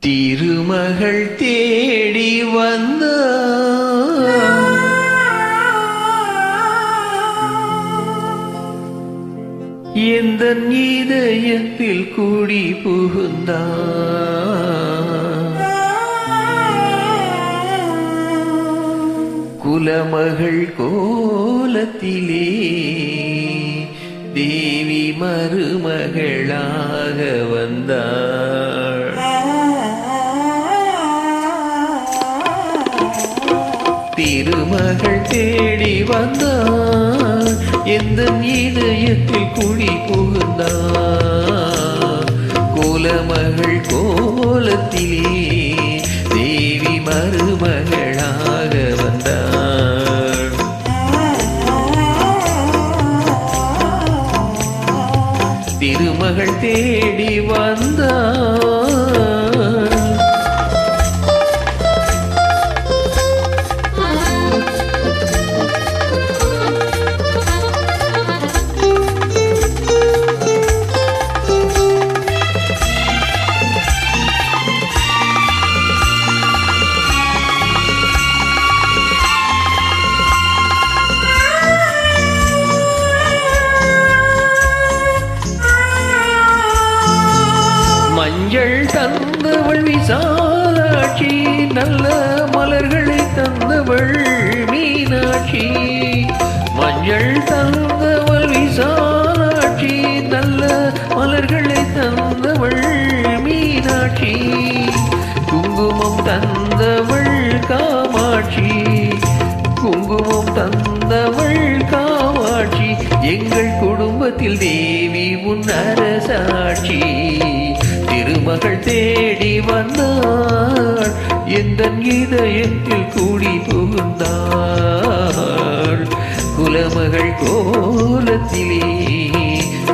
திருமகள் தேடி வந்த எந்த இதயத்தில் கூடி புகுந்தார். குலமகள் கோலத்திலே தேவி மருமகளாக வந்தாள். திருமகள் தேடி வந்தார் எந்த இதயத்தில் குடி புகுந்தார். கோலமகள் கோலத்திலே தேவி மருமகளாக வந்தார். திருமகள் தேடி வந்தார். மஞ்சள் தந்தவள் விசாலாட்சி, நல்ல மலர்களை தந்தவள் மீனாட்சி. மஞ்சள் தந்தவள் விசாலாட்சி, நல்ல மலர்களை தந்தவள் மீனாட்சி. குங்குமம் தந்தவள் காமாட்சி, குங்குமம் தந்தவள் காமாட்சி. எங்கள் குடும்பத்தில் தேவி உன் அரசாட்சி. திருமகள் தேடி வந்தாள் எந்த இதயத்தில் கூடி புகுந்தாள். குலமகள் கோலத்திலே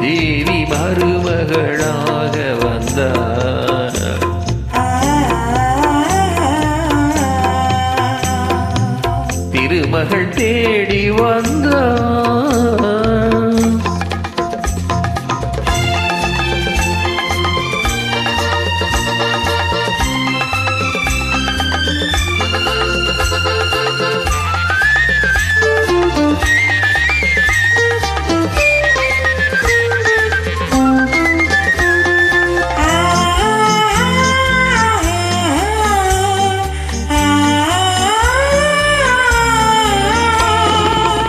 தேவி மருமகளாக வந்தாள். திருமகள் தேடி வந்தாள்.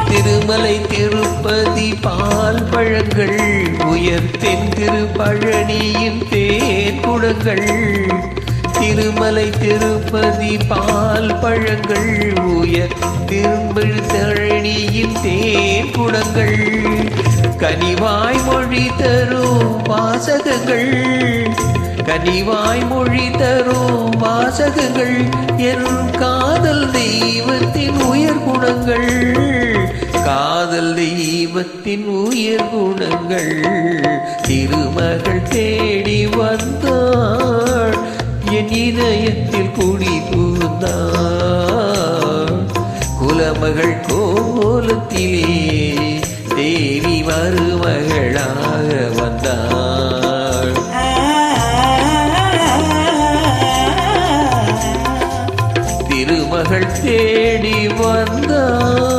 திருமலை திருப்பதி பால் பழங்கள், உயர்த்தென் திருப்பழனியின் தேன் குடங்கள். திருமலை திருப்பதி பால் பழங்கள், உயர் திருப்பழனியின் தேன் குடங்கள். கனிவாய் மொழி தரும் வாசகங்கள், கனிவாய் மொழி தரும் வாசகங்கள். என் காதல் தெய்வத்தின் உயர் குணங்கள், காதல் தெய்வத்தின் உயர் குணங்கள். திருமகள் தேடி வந்தாள் என் இதயத்தில் குடி புகுந்தாள். குலமகள் கோலத்திலே தேவி மருமகளாக வந்தாள். திருமகள் தேடி வந்தாள்.